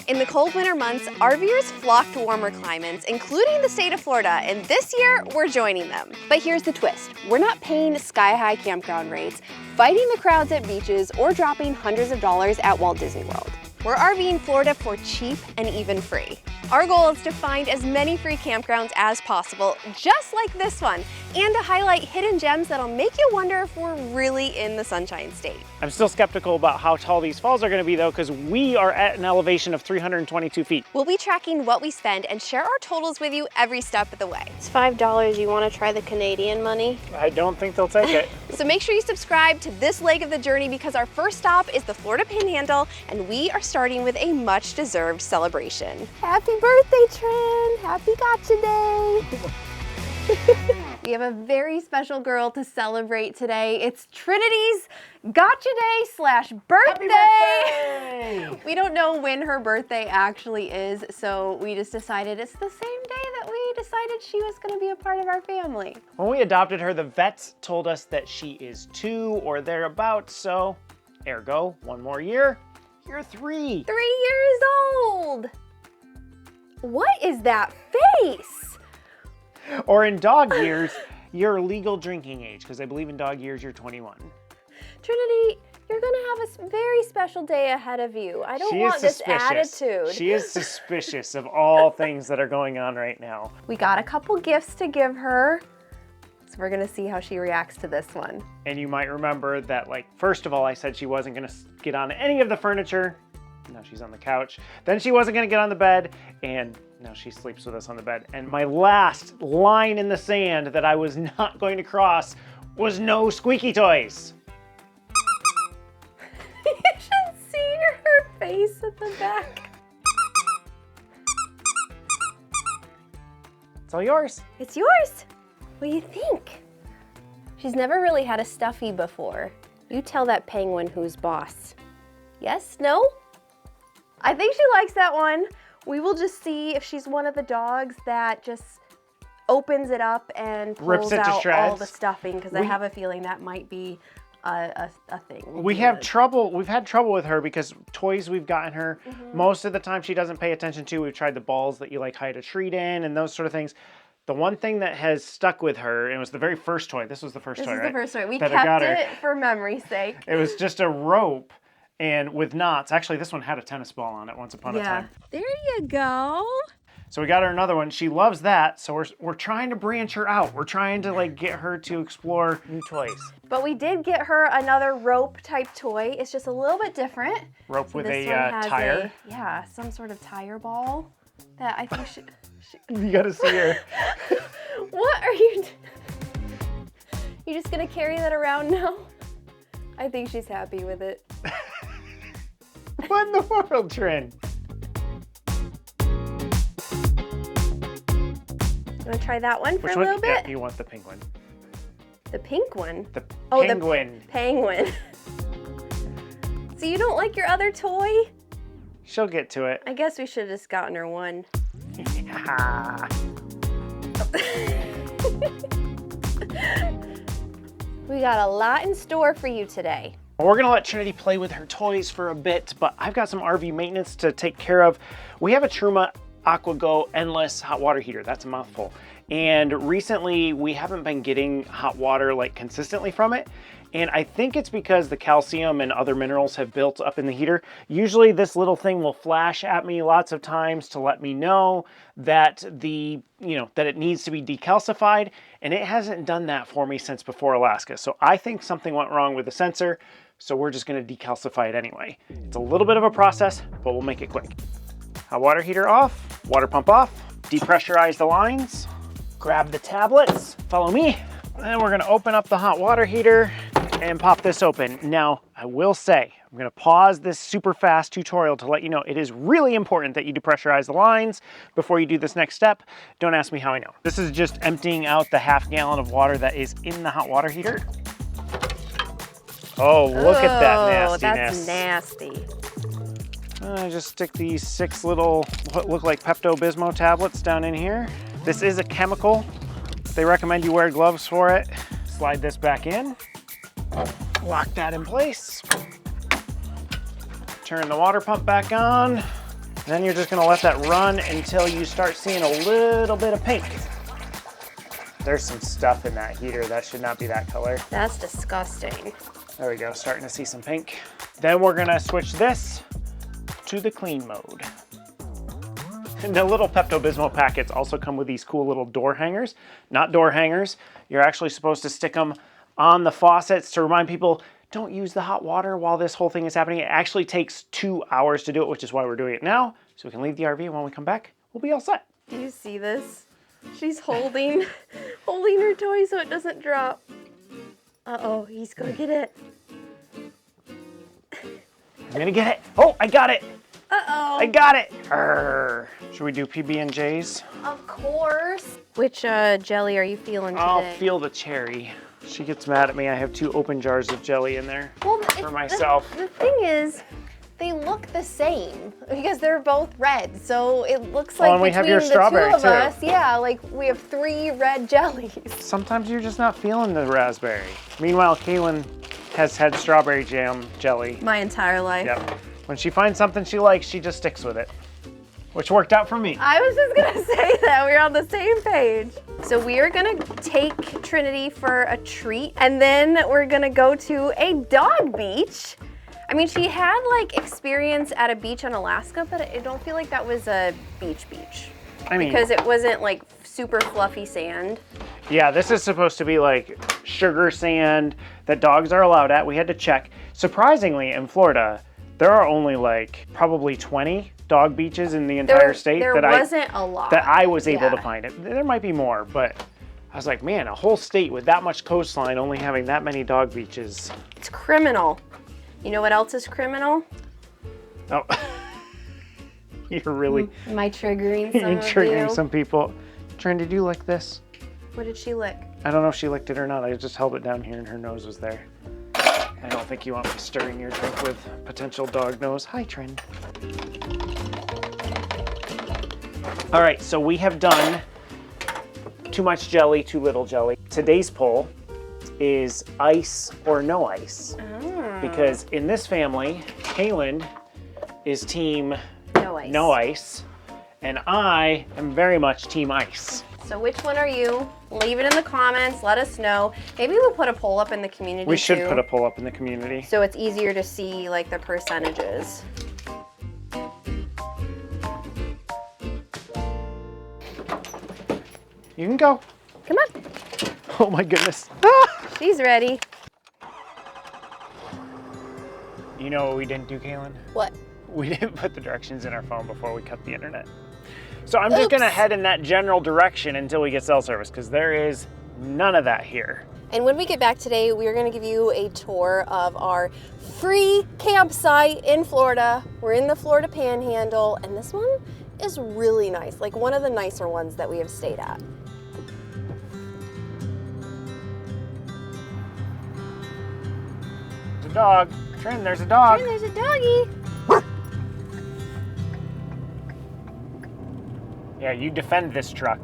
In the cold winter months, RVers flock to warmer climates, including the state of Florida, and this year, we're joining them. But here's the twist. We're not paying sky-high campground rates, fighting the crowds at beaches, or dropping hundreds of dollars at Walt Disney World. We're RVing Florida for cheap and even free. Our goal is to find as many free campgrounds as possible, just like this one, and to highlight hidden gems that'll make you wonder if we're really in the Sunshine State. I'm still skeptical about how tall these falls are going to be though, because we are at an elevation of 322 feet. We'll be tracking what we spend and share our totals with you every step of the way. It's $5. You want to try the Canadian money? I don't think they'll take it. So make sure you subscribe to this leg of the journey because our first stop is the Florida Panhandle, and we are starting with a much-deserved celebration. Happy birthday, Trin! Happy Gotcha Day! We have a very special girl to celebrate today. It's Trinity's Gotcha Day / birthday. Happy birthday! We don't know when her birthday actually is, so we just decided it's the same day that we decided she was going to be a part of our family. When we adopted her, the vets told us that she is 2 or thereabouts, so ergo, 1 more year, you're 3. 3 years old! What is that face? Or in dog years, you're legal drinking age, because I believe in dog years you're 21. Trinity, you're gonna have a very special day ahead of you. I don't want this attitude. She is suspicious of all things that are going on right now. We got a couple gifts to give her, so we're gonna see how she reacts to this one. And you might remember that, like, first of all, I said she wasn't gonna get on any of the furniture. Now she's on the couch. Then she wasn't gonna get on the bed, and now she sleeps with us on the bed. And my last line in the sand that I was not going to cross was no squeaky toys. You should see her face at the back. It's all yours. It's yours. What do you think? She's never really had a stuffy before. You tell that penguin who's boss. Yes? No? I think she likes that one. We will just see if she's one of the dogs that just opens it up and pulls out all the stuffing, because I have a feeling that might be a thing. We've had trouble with her because toys we've gotten her, most of the time she doesn't pay attention to. We've tried the balls that you like hide a treat in and those sort of things. The one thing that has stuck with her, and it was the very first toy. This was the first toy, right? This is the first toy. We kept it for memory's sake. It was just a rope and with knots. Actually, this one had a tennis ball on it once upon a time. There you go. So we got her another one. She loves that, so we're trying to branch her out. We're trying to, like, get her to explore new toys. But we did get her another rope type toy. It's just a little bit different. Rope with a tire? Some sort of tire ball that I think should... You gotta see her. What are you doing? You just gonna carry that around now? I think she's happy with it. What in the world, Trin? You wanna try that one for a little bit? Yeah, you want the pink one. The pink one? The penguin. The penguin. So you don't like your other toy? She'll get to it. I guess we should have just gotten her one. Yeah. We got a lot in store for you today. We're gonna let Trinity play with her toys for a bit, but I've got some RV maintenance to take care of. We have a Truma AquaGo endless hot water heater. That's a mouthful. And recently we haven't been getting hot water like consistently from it. And I think it's because the calcium and other minerals have built up in the heater. Usually this little thing will flash at me lots of times to let me know that that it needs to be decalcified, and it hasn't done that for me since before Alaska. So I think something went wrong with the sensor, so we're just gonna decalcify it anyway. It's a little bit of a process, but we'll make it quick. Hot water heater off, water pump off, depressurize the lines, grab the tablets, follow me, and we're gonna open up the hot water heater and pop this open. Now, I will say, I'm gonna pause this super fast tutorial to let you know it is really important that you depressurize the lines before you do this next step. Don't ask me how I know. This is just emptying out the ½ gallon of water that is in the hot water heater. Oh, look at that nastiness. That's nasty. Just stick these 6 little, what look like Pepto-Bismol tablets down in here. This is a chemical. They recommend you wear gloves for it. Slide this back in. Lock that in place. Turn the water pump back on. And then you're just gonna let that run until you start seeing a little bit of pink. There's some stuff in that heater. That should not be that color. That's disgusting. There we go, starting to see some pink. Then we're gonna switch this to the clean mode. And the little Pepto-Bismol packets also come with these cool little door hangers. Not door hangers. You're actually supposed to stick them on the faucets to remind people, don't use the hot water while this whole thing is happening. It actually takes 2 hours to do it, which is why we're doing it now. So we can leave the RV, and when we come back, we'll be all set. Do you see this? She's holding her toy so it doesn't drop. Uh-oh, he's gonna get it. I'm gonna get it. Oh, I got it. Uh-oh. I got it. Arrgh. Should we do PB&J's? Of course. Which jelly are you feeling today? I'll feel the cherry. She gets mad at me. I have 2 open jars of jelly in there for myself. The thing is, they look the same because they're both red. So it looks like we have your between strawberry the two of too. us, yeah, like we have 3 red jellies. Sometimes you're just not feeling the raspberry. Meanwhile, Kalyn has had strawberry jam jelly. My entire life. Yep. When she finds something she likes, she just sticks with it, which worked out for me. I was just gonna say that we're on the same page. So we are gonna take Trinity for a treat, and then we're gonna go to a dog beach. I mean, she had like experience at a beach in Alaska, but I don't feel like that was a beach. I mean, because it wasn't like super fluffy sand. yeah, this is supposed to be like sugar sand that dogs are allowed at. We had to check. Surprisingly, in Florida, there are only like probably 20 dog beaches in the entire state there wasn't a lot that I was able to yeah. find. There might be more, but I was like, man, a whole state with that much coastline only having that many dog beaches. It's criminal. You know what else is criminal? Oh, you're really Am I triggering some you're of triggering you? some people. Trying to do like this. What did she lick? I don't know if she licked it or not. I just held it down here and her nose was there. I don't think you want me stirring your drink with potential dog nose. Hi, Trin. All right, so we have done too much jelly, too little jelly. Today's poll is ice or no ice. Because in this family, Kalyn is team no ice, and I am very much team ice. So which one are you? Leave it in the comments, let us know. Maybe we'll put a poll up in the community We should too, put a poll up in the community. so it's easier to see like the percentages. You can go. Come on, Oh my goodness. she's ready. You know what we didn't do, Kalyn? What? We didn't put the directions in our phone before we cut the internet. So I'm just gonna head in that general direction until we get cell service, because there is none of that here. And when we get back today, we're gonna give you a tour of our free campsite in Florida. We're in the Florida Panhandle, and this one is really nice, like one of the nicer ones that we have stayed at. There's a dog. Trin, there's a dog. And there's a doggy. Yeah, you defend this truck.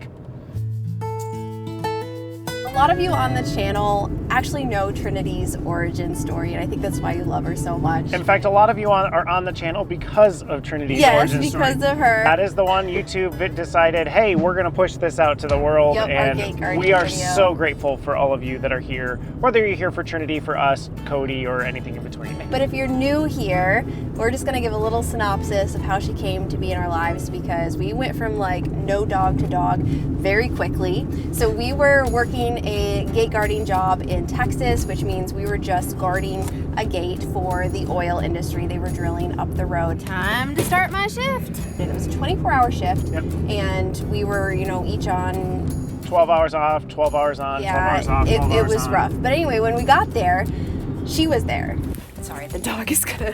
A lot of you on the channel actually know Trinity's origin story, and I think that's why you love her so much. In fact, a lot of you are on the channel because of Trinity's origin story. Yes, because of her. That is the one YouTube decided, hey, we're gonna push this out to the world, Yep, our and gate guarding we are video. so grateful for all of you that are here, whether you're here for Trinity, for us, Cody, or anything in between. But if you're new here, we're just gonna give a little synopsis of how she came to be in our lives, because we went from like no dog to dog very quickly. So we were working a gate guarding job in Texas, which means we were just guarding a gate for the oil industry. They were drilling up the road. Time to start my shift. And it was a 24-hour shift, Yep. and we were, you know, each on 12 hours off, 12 hours on, 12 hours off, 12 hours it was on. rough. But anyway, when we got there, she was there. Sorry, the dog is gonna,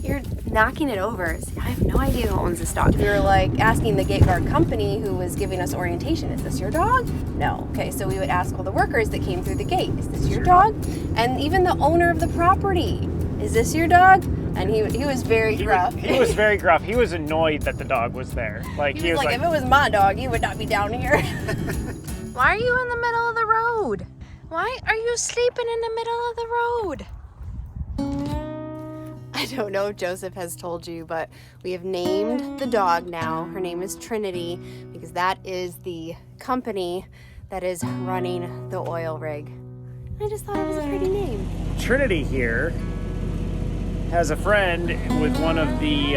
you're knocking it over. I have no idea who owns this dog. We were like asking the gate guard company who was giving us orientation, is this your dog? No. Okay, so we would ask all the workers that came through the gate, is this your dog? And even the owner of the property, is this your dog? And he was very gruff. He was very gruff. He was annoyed that the dog was there. Like He was like, if it was my dog, you would not be down here. Why are you in the middle of the road? Why are you sleeping in the middle of the road? I don't know if Joseph has told you, but we have named the dog now. Her name is Trinity because that is the company that is running the oil rig. I just thought it was a pretty name. Trinity here has a friend with one of the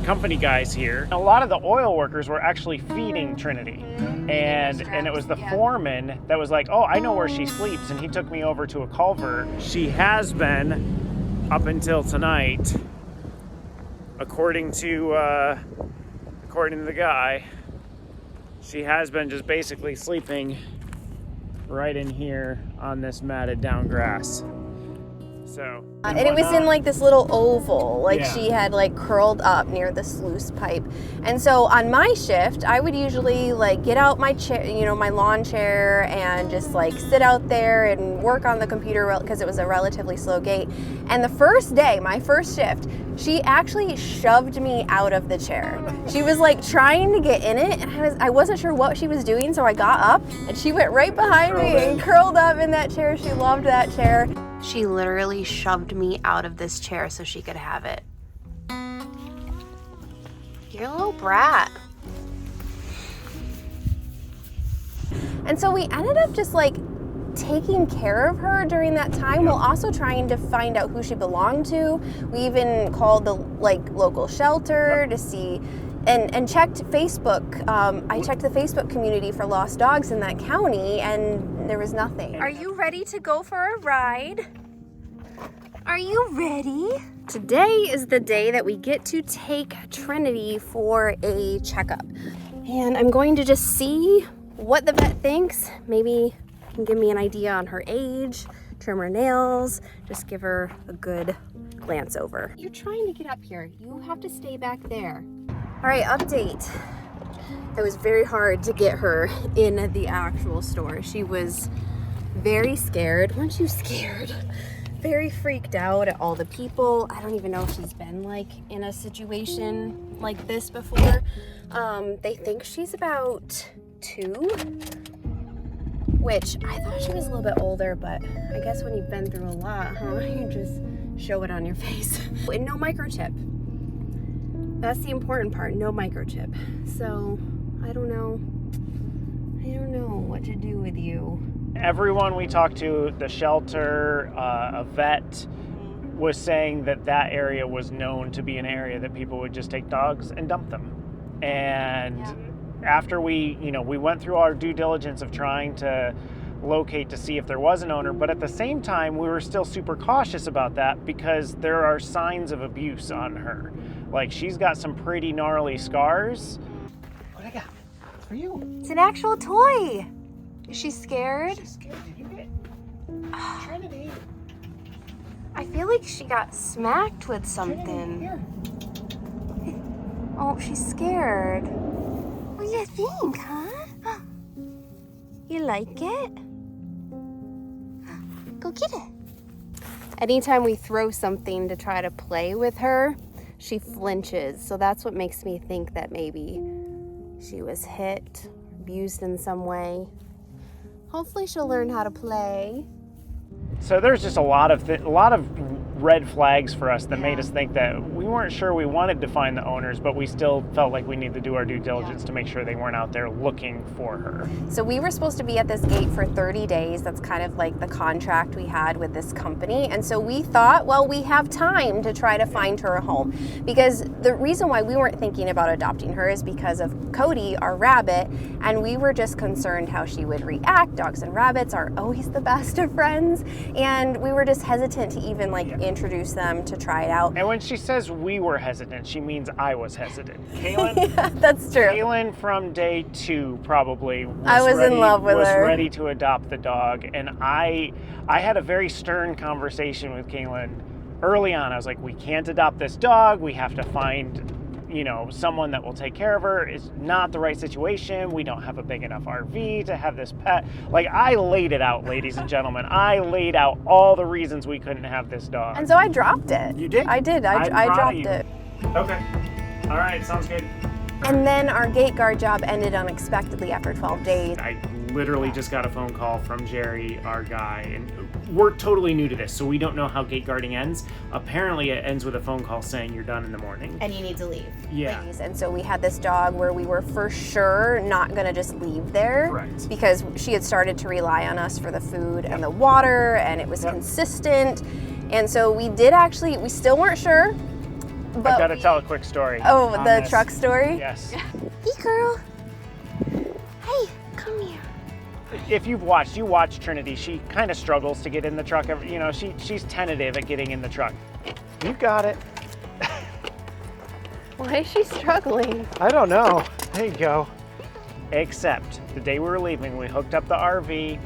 company guys here. A lot of the oil workers were actually feeding Trinity. And it was the foreman that was like, oh, I know where she sleeps. And he took me over to a culvert. She has been up until tonight, according to the guy, she has been just basically sleeping right in here on this matted down grass. So, and it was in like this little oval, like Yeah. she had like curled up near the sluice pipe. And so on my shift, I would usually like get out my chair, you know, my lawn chair, and just like sit out there and work on the computer because it was a relatively slow gate. And the first day, my first shift, she actually shoved me out of the chair. She was like trying to get in it, and I wasn't sure what she was doing, so I got up and she went right behind me and curled up in that chair. She loved that chair. She literally shoved me out of this chair so she could have it. You're a little brat. And so we ended up just like taking care of her during that time, while also trying to find out who she belonged to. We even called the like local shelter to see and checked Facebook. I checked the Facebook community for lost dogs in that county, and there was nothing. Are you ready to go for a ride? Are you ready? Today is the day that we get to take Trinity for a checkup. And I'm going to just see what the vet thinks. Maybe he can give me an idea on her age, trim her nails, just give her a good glance over. You're trying to get up here. You have to stay back there. All right, update. It was very hard to get her in the actual store. She was very scared. Weren't you scared? Very freaked out at all the people. I don't even know if she's been like in a situation like this before. They think she's about 2, which I thought she was a little bit older, but I guess when you've been through a lot, you just show it on your face. And no microchip. That's the important part, no microchip. So I don't know what to do with you. Everyone we talked to, the shelter, a vet, was saying that that area was known to be an area that people would just take dogs and dump them. And after we went through our due diligence of trying to locate to see if there was an owner, but at the same time, we were still super cautious about that because there are signs of abuse on her. Like, she's got some pretty gnarly scars. What I got? It's for you. It's an actual toy. Is she scared? She's scared. Did you get Trinity? I feel like she got smacked with something. Here. Oh, she's scared. What do you think, huh? You like it? Go get it. Anytime we throw something to try to play with her, she flinches. So that's what makes me think that maybe she was hit, abused in some way. Hopefully she'll learn how to play. So there's just a lot of red flags for us that made us think that we weren't sure we wanted to find the owners, but we still felt like we needed to do our due diligence to make sure they weren't out there looking for her. So we were supposed to be at this gate for 30 days. That's kind of like the contract we had with this company. And so we thought, well, we have time to try to find her a home. Because the reason why we weren't thinking about adopting her is because of Cody, our rabbit, and we were just concerned how she would react. Dogs and rabbits are always the best of friends. And we were just hesitant to even introduce them to try it out. And when she says we were hesitant, she means I was hesitant. Kalyn, Yeah, that's true. Kalyn from day 2 probably was in love with her. Was ready to adopt the dog, and I had a very stern conversation with Kalyn early on. I was like, we can't adopt this dog. We have to find someone that will take care of her. It's not the right situation. We don't have a big enough RV to have this pet. Like, I laid it out, ladies and gentlemen. I laid out all the reasons we couldn't have this dog. And so I dropped it. You did? I did. I dropped it. Okay. All right. Sounds good. And then our gate guard job ended unexpectedly after 12 days. I literally just got a phone call from Jerry, our guy, and we're totally new to this, so we don't know how gate guarding ends. Apparently it ends with a phone call saying you're done in the morning. And you need to leave. Yeah. And so we had this dog where we were for sure not gonna just leave there. Correct. Because she had started to rely on us for the food and the water, and it was consistent. And so we still weren't sure. But I've got to tell a quick story. Oh, on the this. truck story? Yes. Hey, girl. Hey, come here. If you've watched, you watch Trinity. She kind of struggles to get in the truck. You know, she's tentative at getting in the truck. You got it. Why is she struggling? I don't know. There you go. Except the day we were leaving, we hooked up the RV.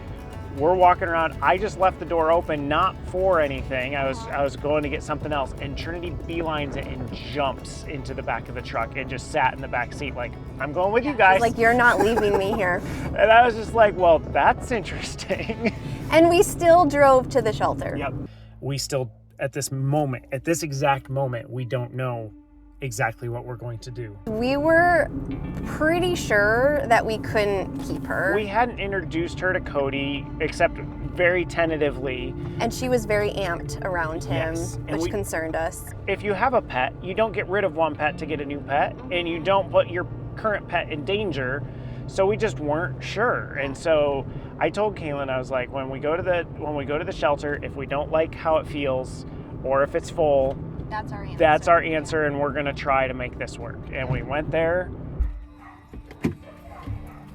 We're walking around. I just left the door open, not for anything. I was going to get something else, and Trinity beelines it and jumps into the back of the truck and just sat in the back seat like, I'm going with you guys. Like, you're not leaving me here. And I was just like, well, that's interesting. And we still drove to the shelter. Yep. We still, at this exact moment, we don't know exactly what we're going to do. We were pretty sure that we couldn't keep her. We hadn't introduced her to Cody except very tentatively. And she was very amped around him, which concerned us. If you have a pet, you don't get rid of one pet to get a new pet, and you don't put your current pet in danger. So we just weren't sure. And so I told Kalyn, I was like, when we go to the shelter, if we don't like how it feels or if it's full, that's our answer, and we're gonna try to make this work. And we went there.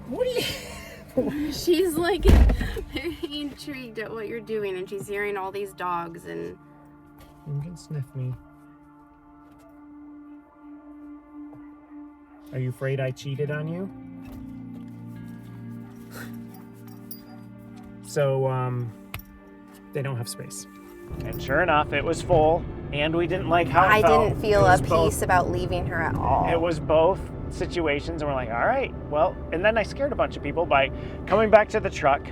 What are you? She's like very intrigued at what you're doing, and she's hearing all these dogs and. You can sniff me. Are you afraid I cheated on you? So, they don't have space. And sure enough, it was full, and we didn't like how it felt. I didn't feel at peace about leaving her at all. It was both situations, and we're like, all right, well, and then I scared a bunch of people by coming back to the truck,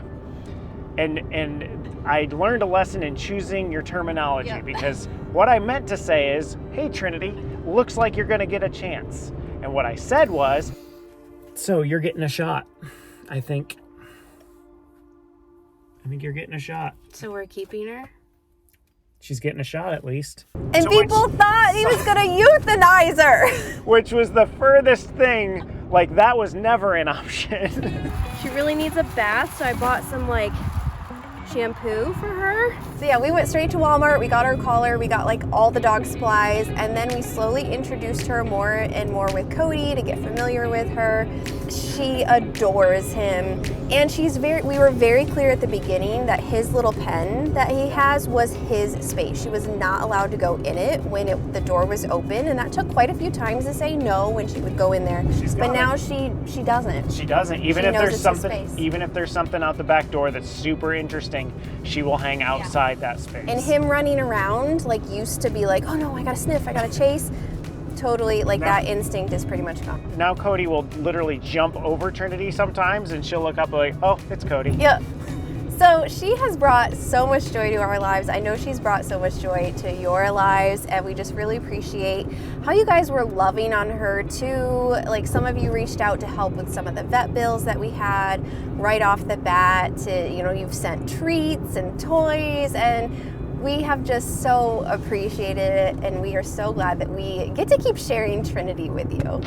and I learned a lesson in choosing your terminology, because what I meant to say is, hey, Trinity, looks like you're gonna get a chance. And what I said was, so you're getting a shot, I think. I think you're getting a shot. So we're keeping her? She's getting a shot at least. And so people thought he was gonna euthanize her. Which was the furthest thing, like that was never an option. She really needs a bath, so I bought some like shampoo for her. So yeah, we went straight to Walmart, we got her collar, we got like all the dog supplies, and then we slowly introduced her more and more with Cody to get familiar with her. She adores him, and we were very clear at the beginning that his little pen that he has was his space. She was not allowed to go in it when the door was open, and that took quite a few times to say no when she would go in there. But now she doesn't. She doesn't. Even if there's something out the back door that's super interesting, she will hang outside that space. And him running around like used to be like, oh no, I gotta sniff, I gotta chase. Totally, like that instinct is pretty much gone. Now Cody will literally jump over Trinity sometimes, and she'll look up like, oh, it's Cody. Yep. So she has brought so much joy to our lives. I know she's brought so much joy to your lives, and we just really appreciate how you guys were loving on her too. Like, some of you reached out to help with some of the vet bills that we had right off the bat. You've sent treats and toys, and we have just so appreciated it, and we are so glad that we get to keep sharing Trinity with you.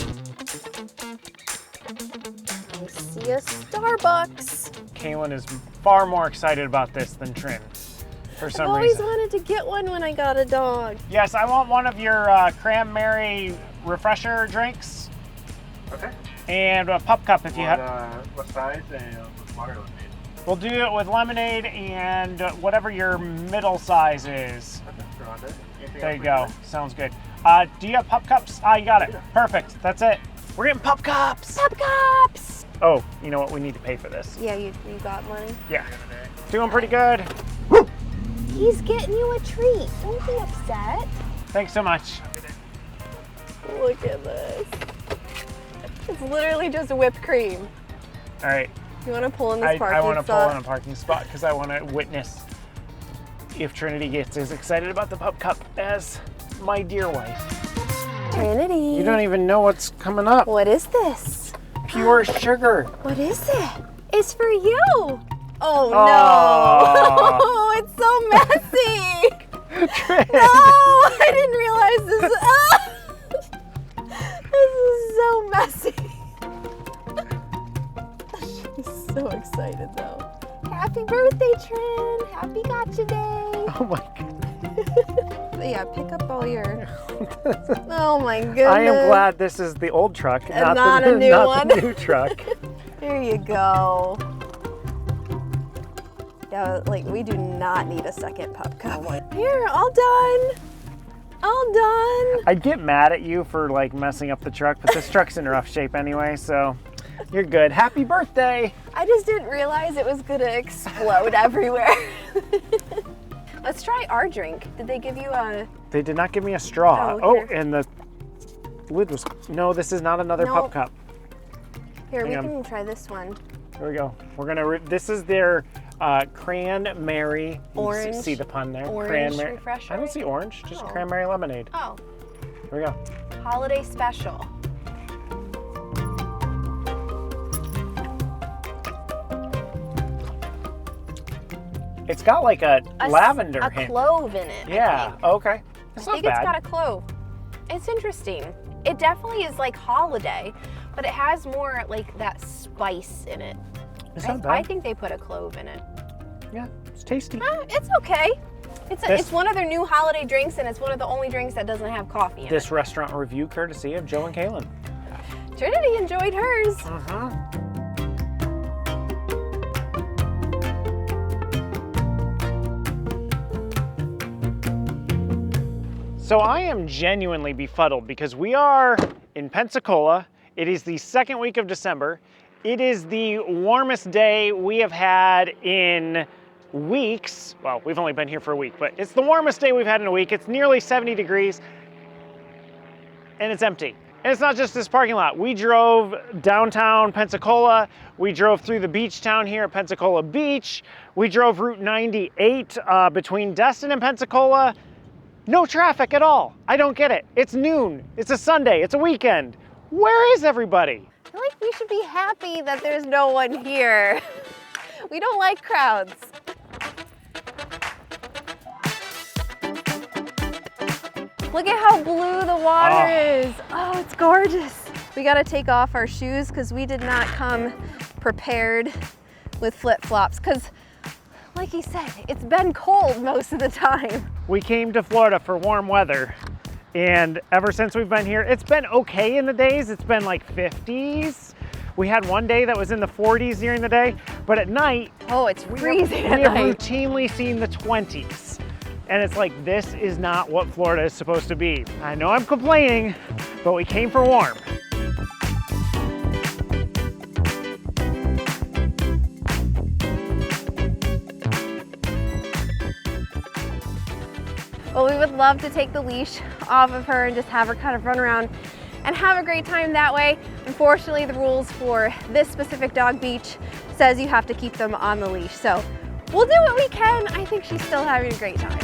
I see a Starbucks. Kalyn is far more excited about this than Trin, for some reason. I always wanted to get one when I got a dog. Yes, I want one of your cranberry refresher drinks. Okay. And a PUP cup if you have. What size and with water lemonade? We'll do it with lemonade and whatever your middle size is. Okay, there you go. Sounds good. Do you have PUP cups? You got it. Perfect. That's it. We're getting PUP cups. PUP cups. Oh, you know what? We need to pay for this. Yeah, you got money? Yeah. Doing pretty good. He's getting you a treat. Don't be upset. Thanks so much. Look at this. It's literally just whipped cream. All right. You want to pull in this parking spot? I want to pull in a parking spot because I want to witness if Trinity gets as excited about the PUP cup as my dear wife. Trinity. You don't even know what's coming up. What is this? Pure sugar. What is it? is for you. Oh no! Oh. It's so messy. No, I didn't realize this. This is so messy. She's so excited though. Happy birthday, Trin! Happy Gotcha Day! Oh my goodness. Yeah, pick up all your. Oh my goodness. I am glad this is the old truck, not the, a new not one. the new truck. There you go. Yeah, like we do not need a second pup cup. Here, all done. All done. I'd get mad at you for like messing up the truck, but this truck's in rough shape anyway, so you're good. Happy birthday. I just didn't realize it was gonna explode everywhere. Let's try our drink. Did they give you a... They did not give me a straw. Oh, Oh, and the lid was, no, this is not another Nope. pup cup. Here, we Hang on. can try this one. Here we go. We're gonna, this is their cranberry. Orange. See the pun there? Orange Cranberry. refresher? I don't see orange, just Oh. cranberry lemonade. Oh, Here we go. holiday special. It's got like a lavender A hint. clove in it. Yeah, okay. I It's think not it's bad. got a clove. It's interesting. It definitely is like holiday, but it has more like that spice in it. It's not I bad. think they put a clove in it. Yeah, it's tasty. It's okay. It's one of their new holiday drinks, and it's one of the only drinks that doesn't have coffee in This restaurant review courtesy of Joe and Kalyn. it. Trinity enjoyed hers. So I am genuinely befuddled because we are in Pensacola. It is the second week of December. It is the warmest day we have had in weeks. Well, we've only been here for a week, but it's the warmest day we've had in a week. It's nearly 70 degrees and it's empty. And it's not just this parking lot. We drove downtown Pensacola. We drove through the beach town here at Pensacola Beach. We drove Route 98 between Destin and Pensacola. No traffic at all. I don't get it. It's noon. It's a Sunday. It's a weekend. Where is everybody? I feel like we should be happy that there's no one here. We don't like crowds. Look at how blue the water is. Oh, it's gorgeous. We gotta take off our shoes because we did not come prepared with flip-flops because, like he said, it's been cold most of the time. We came to Florida for warm weather, and ever since we've been here, it's been okay in the days. It's been like 50s. We had one day that was in the 40s during the day, but at night, Oh, it's freezing we at have night. routinely seen the 20s. And it's like, this is not what Florida is supposed to be. I know I'm complaining, but we came for warm. Well, we would love to take the leash off of her and just have her kind of run around and have a great time that way. Unfortunately, the rules for this specific dog beach says you have to keep them on the leash. So we'll do what we can. I think she's still having a great time.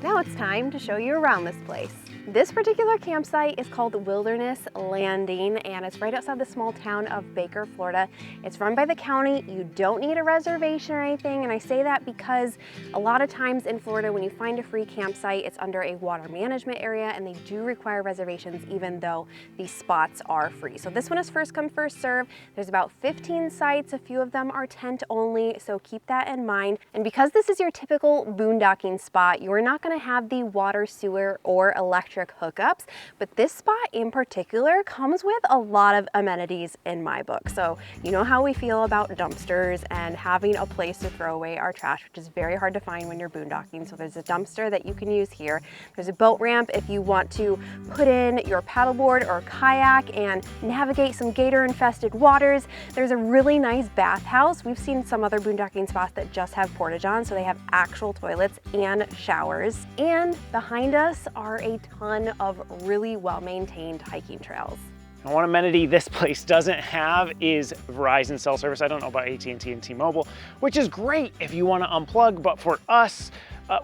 Now it's time to show you around this place. This particular campsite is called Wilderness Landing, and it's right outside the small town of Baker, Florida. It's run by the county. You don't need a reservation or anything, and I say that because a lot of times in Florida, when you find a free campsite, it's under a water management area, and they do require reservations even though these spots are free. So this one is first come, first serve. There's about 15 sites. A few of them are tent only, so keep that in mind. And because this is your typical boondocking spot, you're not gonna have the water, sewer, or electric electric hookups, but this spot in particular comes with a lot of amenities in my book. So you know how we feel about dumpsters and having a place to throw away our trash, which is very hard to find when you're boondocking. So there's a dumpster that you can use here. There's a boat ramp if you want to put in your paddleboard or kayak and navigate some gator infested waters. There's a really nice bathhouse. We've seen some other boondocking spots that just have porta-johns, so they have actual toilets and showers. And behind us are a ton of really well-maintained hiking trails. And one amenity this place doesn't have is Verizon cell service. I don't know about AT&T and T-Mobile, which is great if you want to unplug, but for us,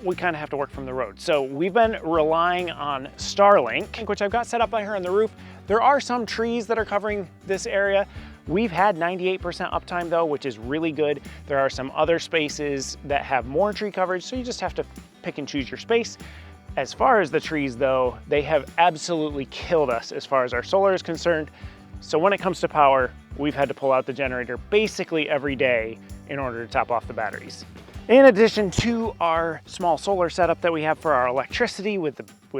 we kind of have to work from the road. So we've been relying on Starlink, which I've got set up by here on the roof. There are some trees that are covering this area. We've had 98% uptime though, which is really good. There are some other spaces that have more tree coverage, so you just have to pick and choose your space. As far as the trees though, they have absolutely killed us as far as our solar is concerned. So when it comes to power, we've had to pull out the generator basically every day in order to top off the batteries. In addition to our small solar setup that we have for our electricity with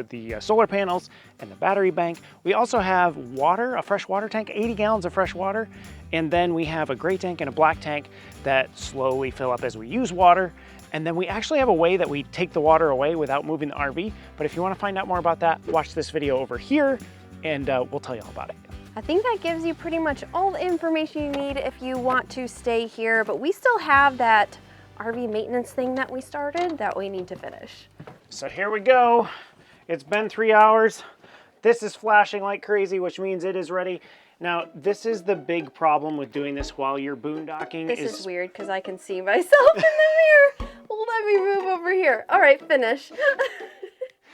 the solar panels and the battery bank, we also have water, a fresh water tank, 80 gallons of fresh water. And then we have a gray tank and a black tank that slowly fill up as we use water. And then we actually have a way that we take the water away without moving the RV. But if you want to find out more about that, watch this video over here and we'll tell you all about it. I think that gives you pretty much all the information you need if you want to stay here, but we still have that RV maintenance thing that we started that we need to finish. So here we go. It's been 3 hours. This is flashing like crazy, which means it is ready. Now, this is the big problem with doing this while you're boondocking. This is weird because I can see myself in the mirror. Let me move over here. All right, finish.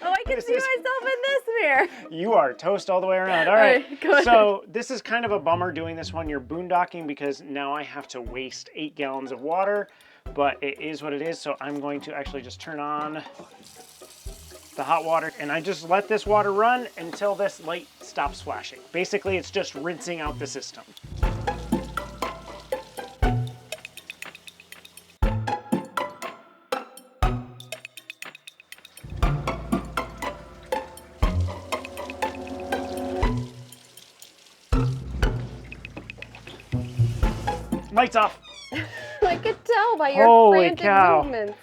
Oh, I can see myself in this mirror. You are toast all the way around. All right, go ahead. So this is kind of a bummer doing this when you're boondocking because now I have to waste 8 gallons of water, but it is what it is. So I'm going to actually just turn on the hot water and I just let this water run until this light stops flashing. Basically, it's just rinsing out the system. Lights off. I could tell by your Holy frantic cow. movements.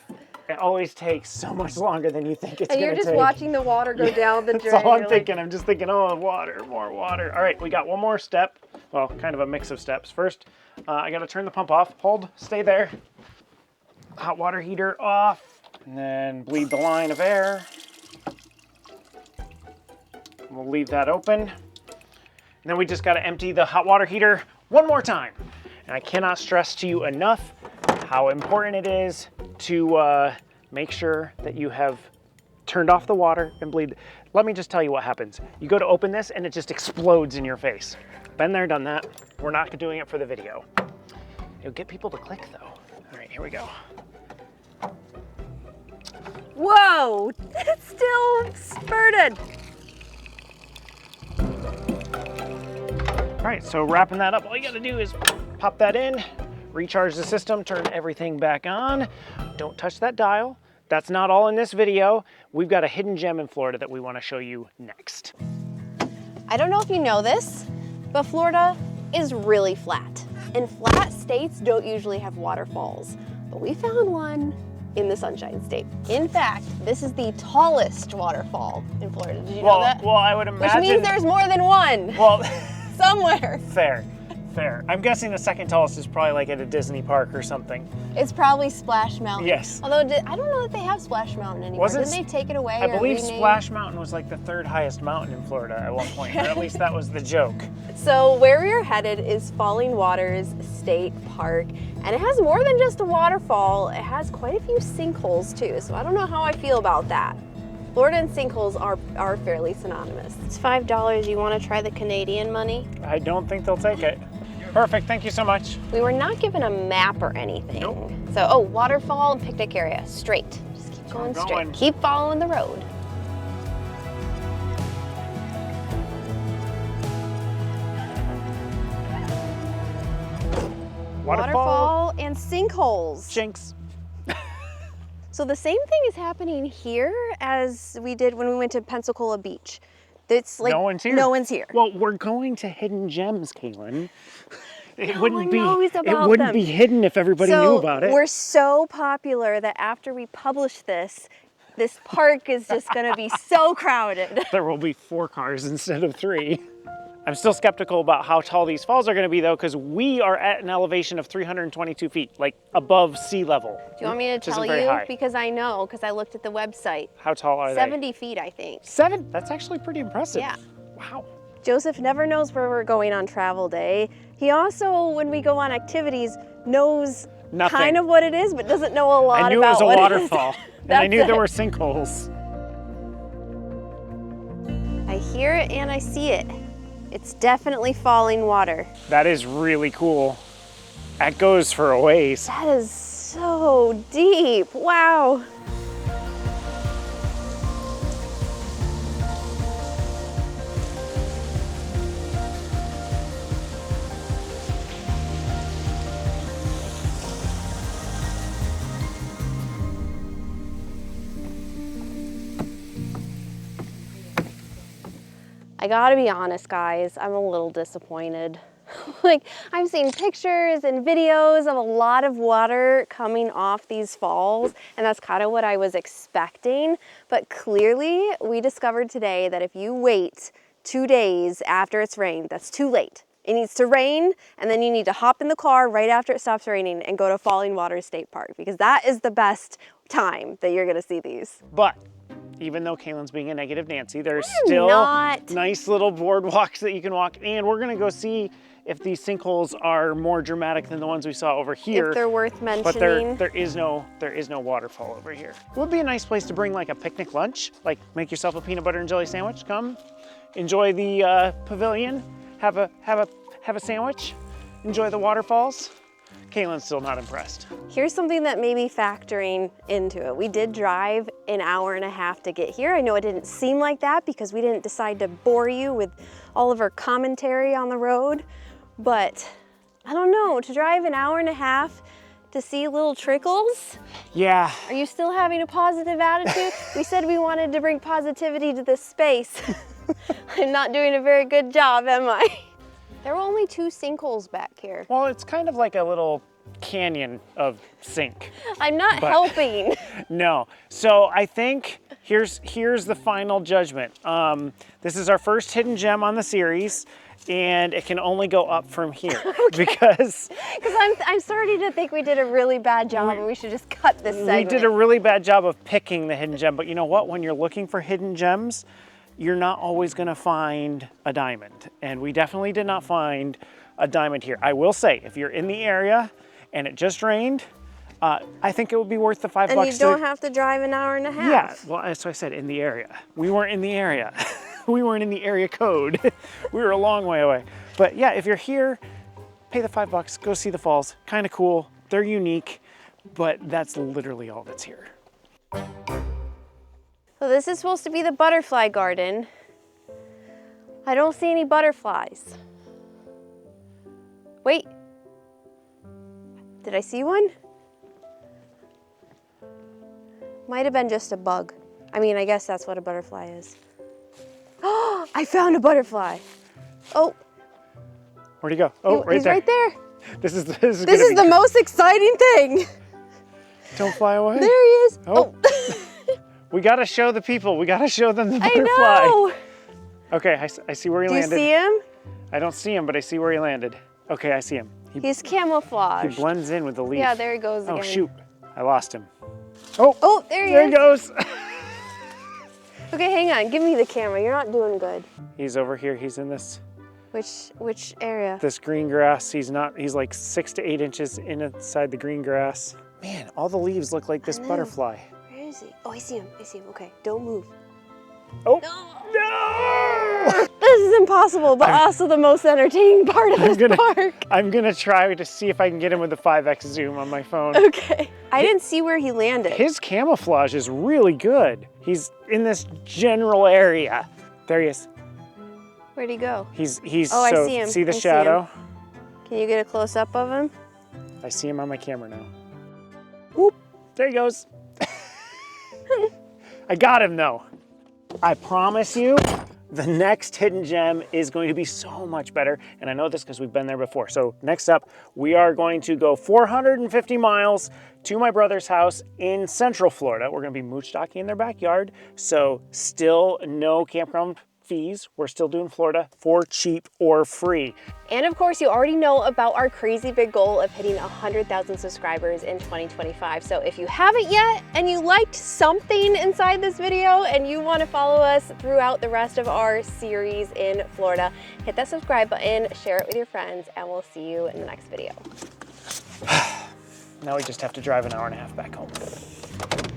It always takes so much longer than you think it's And gonna you're take. just watching the water go down the drain. That's all I'm You're thinking. I'm just thinking, oh, water, more water. All right, we got one more step. Well, kind of a mix of steps. First, I gotta turn the pump off. Hold, stay there. Hot water heater off, and then bleed the line of air. We'll leave that open. And then we just gotta empty the hot water heater one more time. And I cannot stress to you enough how important it is to make sure that you have turned off the water and bleed. Let me just tell you what happens. You go to open this and it just explodes in your face. Been there, done that. We're not doing it for the video. It'll get people to click though. All right, here we go. Whoa, it's still spurted. All right, so wrapping that up, all you gotta do is pop that in, recharge the system, turn everything back on. Don't touch that dial. That's not all in this video. We've got a hidden gem in Florida that we wanna show you next. I don't know if you know this, but Florida is really flat. And flat states don't usually have waterfalls, but we found one in the Sunshine State. In fact, this is the tallest waterfall in Florida. Did you know that? Well, I would imagine. Which means there's more than one. Well, somewhere. Fair. I'm guessing the second tallest is probably like at a Disney park or something. It's probably Splash Mountain. Yes. Although I don't know that they have Splash Mountain anymore. Didn't they take it away? I believe rename? Splash Mountain was like the 3rd highest mountain in Florida at one point, or at least that was the joke. So where we're headed is Falling Waters State Park, and it has more than just a waterfall. It has quite a few sinkholes too, so I don't know how I feel about that. Florida and sinkholes are fairly synonymous. It's $5. You want to try the Canadian money? I don't think they'll take it. Perfect, thank you so much. We were not given a map or anything. Nope. So, oh, waterfall and picnic area, straight. Just keep going straight. Keep following the road. Waterfall and sinkholes. Jinx. So So the same thing is happening here as we did when we went to Pensacola Beach. It's like no one's here. No one's here. Well, we're going to hidden gems, Kalyn. It No wouldn't one be. knows It about wouldn't them. be hidden if everybody knew about it. We're so popular that after we publish this park is just going to be so crowded. There will be 4 cars instead of 3. I'm still skeptical about how tall these falls are going to be though, because we are at an elevation of 322 feet, like above sea level. Do you want me to tell you? Because I know, because I looked at the website. How tall are 70 feet, I think. 7? That's actually pretty impressive. Yeah. Wow. Joseph never knows where we're going on travel day. He also, when we go on activities, knows Nothing. kind of what it is, but doesn't know a lot I knew about it was a what waterfall, it is. and I knew there it. were sinkholes. I hear it and I see it. It's definitely falling water. That is really cool. That goes for a ways. That is so deep. Wow. I gotta be honest, guys, I'm a little disappointed. Like, I've seen pictures and videos of a lot of water coming off these falls, and that's kind of what I was expecting. But clearly, we discovered today that if you wait 2 days after it's rained, that's too late. It needs to rain, and then you need to hop in the car right after it stops raining and go to Falling Waters State Park, because that is the best time that you're gonna see these. But even though Kalyn's being a negative Nancy, there's still nice little boardwalks that you can walk, and we're gonna go see if these sinkholes are more dramatic than the ones we saw over here. If they're worth mentioning. But there is no waterfall over here. It would be a nice place to bring like a picnic lunch, like make yourself a peanut butter and jelly sandwich. Come, enjoy the pavilion, have a sandwich, enjoy the waterfalls. Kalyn's still not impressed. Here's something that may be factoring into it. We did drive an hour and a half to get here. I know it didn't seem like that because we didn't decide to bore you with all of our commentary on the road, but I don't know, to drive an hour and a half to see little trickles? Yeah. Are you still having a positive attitude? We said we wanted to bring positivity to this space. I'm not doing a very good job, am I? There were only 2 sinkholes back here. Well, it's kind of like a little canyon of sink. I'm not helping. No. So I think here's the final judgment. This is our first hidden gem on the series, and it can only go up from here. Okay. Because I'm starting to think we did a really bad job and we should just cut this segment. We did a really bad job of picking the hidden gem, but you know what? When you're looking for hidden gems, you're not always gonna find a diamond. And we definitely did not find a diamond here. I will say, if you're in the area and it just rained, I think it would be worth the $5. And you don't have to drive an hour and a half. Yeah, well, that's what I said, in the area. We weren't in the area. We weren't in the area code. We were a long way away. But yeah, if you're here, pay the $5, go see the falls. Kind of cool, they're unique, but that's literally all that's here. So this is supposed to be the butterfly garden. I don't see any butterflies. Wait, did I see one? Might have been just a bug. I mean, I guess that's what a butterfly is. Oh, I found a butterfly. Oh. Where'd he go? Oh, right he's there. Right there. This is the most exciting thing. Don't fly away. There he is. Oh. We gotta show the people. We gotta show them the butterfly. I know. Okay, I see where he landed. Do you see him? I don't see him, but I see where he landed. Okay, I see him. He's camouflaged. He blends in with the leaf. Yeah, there he goes again. Oh shoot, I lost him. Oh, there he is. He goes. Okay, hang on. Give me the camera. You're not doing good. He's over here. He's in this. Which area? This green grass. He's like 6 to 8 inches inside the green grass. Man, all the leaves look like this butterfly. Where is he? Oh, I see him. I see him. Okay, don't move. Oh, no! This is impossible, but also the most entertaining part of this park. I'm gonna try to see if I can get him with the 5x zoom on my phone. Okay. I didn't see where he landed. His camouflage is really good. He's in this general area. There he is. Where'd he go? He's oh, I see him. See the shadow? Can you get a close up of him? I see him on my camera now. Whoop, there he goes. I got him though. I promise you, the next hidden gem is going to be so much better. And I know this because we've been there before. So next up, we are going to go 450 miles to my brother's house in Central Florida. We're going to be mooch docking in their backyard. So still no campground fees. We're still doing Florida for cheap or free. And of course, you already know about our crazy big goal of hitting 100,000 subscribers in 2025. So if you haven't yet and you liked something inside this video and you want to follow us throughout the rest of our series in Florida, hit that subscribe button, share it with your friends, and we'll see you in the next video. Now we just have to drive an hour and a half back home.